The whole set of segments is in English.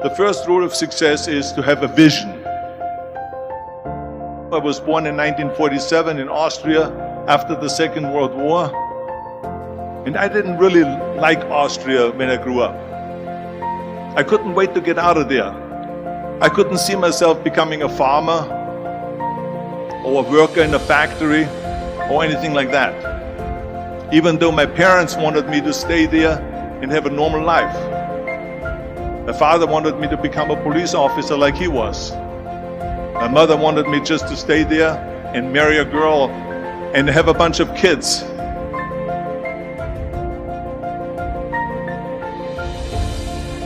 The first rule of success is to have a vision. I was born in 1947 in Austria after the Second World War. And I didn't really like Austria when I grew up. I couldn't wait to get out of there. I couldn't see myself becoming a farmer or a worker in a factory or anything like that. Even though my parents wanted me to stay there and have a normal life. My father wanted me to become a police officer like he was. My mother wanted me just to stay there and marry a girl and have a bunch of kids.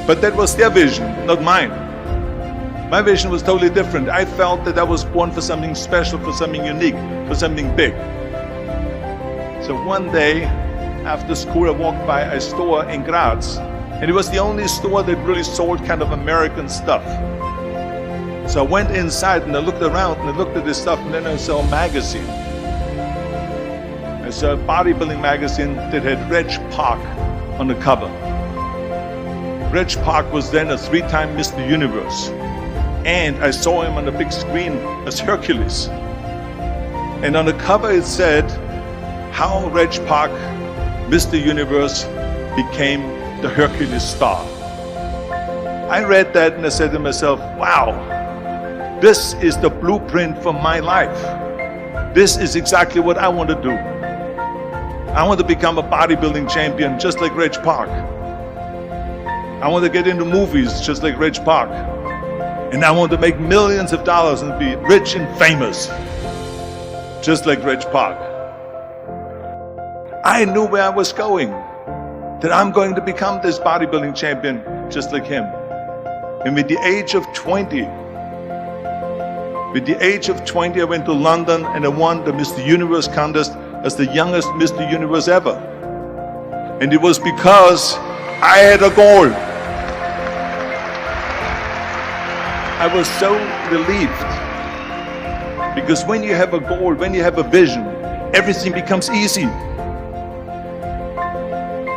But that was their vision, not mine. My vision was totally different. I felt that I was born for something special, for something unique, for something big. So one day, after school, I walked by a store in Graz, and it was the only store that really sold kind of American stuff. So I went inside and I looked around and I looked at this stuff, and then I saw a magazine. I saw a bodybuilding magazine that had Reg Park on the cover. Reg Park was then a 3-time Mr. Universe. And I saw him on the big screen as Hercules. And on the cover it said, how Reg Park, Mr. Universe, became the Hercules star. I read that and I said to myself, wow, this is the blueprint for my life. This is exactly what I want to do. I want to become a bodybuilding champion just like Reg Park. I want to get into movies just like Reg Park. And I want to make millions of dollars and be rich and famous just like Reg Park. I knew where I was going, that I'm going to become this bodybuilding champion just like him. And with the age of 20, I went to London and I won the Mr. Universe contest as the youngest Mr. Universe ever. And it was because I had a goal. I was so relieved. Because when you have a goal, when you have a vision, everything becomes easy.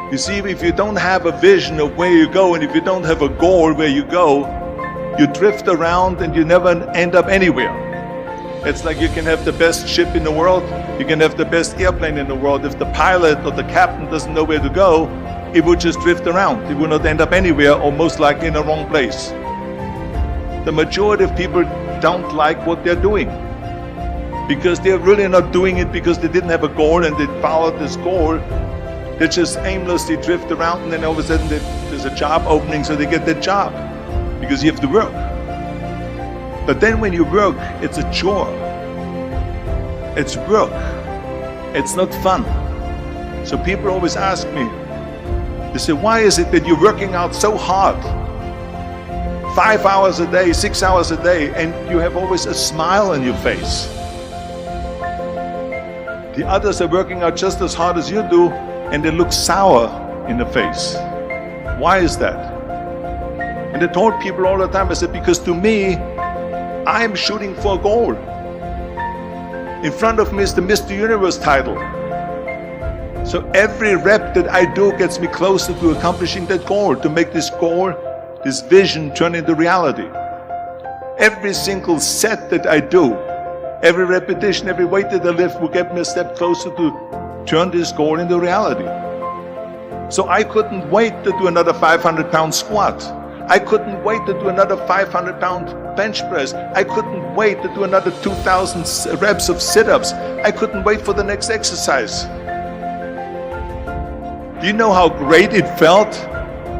You see, if you don't have a vision of where you go, and if you don't have a goal where you go, you drift around and you never end up anywhere. It's like you can have the best ship in the world, you can have the best airplane in the world. If the pilot or the captain doesn't know where to go, it would just drift around. It will not end up anywhere, or most likely in the wrong place. The majority of people don't like what they're doing because they're really not doing it because they didn't have a goal and they followed this goal. They just aimlessly drift around, and then all of a sudden there's a job opening, so they get that job because you have to work. But then when you work, it's a chore. It's work. It's not fun. So people always ask me, they say, why is it that you're working out so hard? 5 hours a day, 6 hours a day, and you have always a smile on your face. The others are working out just as hard as you do, and they look sour in the face. Why is that? And I told people all the time, I said, because to me, I'm shooting for a goal. In front of me is the Mr. Universe title. So every rep that I do gets me closer to accomplishing that goal, to make this goal, this vision turn into reality. Every single set that I do, every repetition, every weight that I lift will get me a step closer to turn this goal into reality. So I couldn't wait to do another 500-pound squat. I couldn't wait to do another 500-pound bench press. I couldn't wait to do another 2,000 reps of sit-ups. I couldn't wait for the next exercise. Do you know how great it felt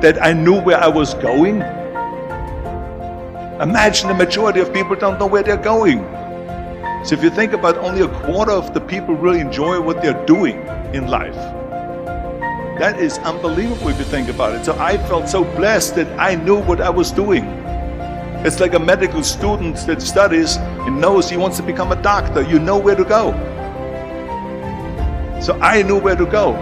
that I knew where I was going? Imagine the majority of people don't know where they're going. So if you think about, only a quarter of the people really enjoy what they're doing in life. That is unbelievable if you think about it. So I felt so blessed that I knew what I was doing. It's like a medical student that studies and knows he wants to become a doctor. You know where to go. So I knew where to go.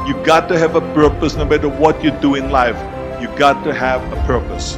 You got to have a purpose no matter what you do in life. You got to have a purpose.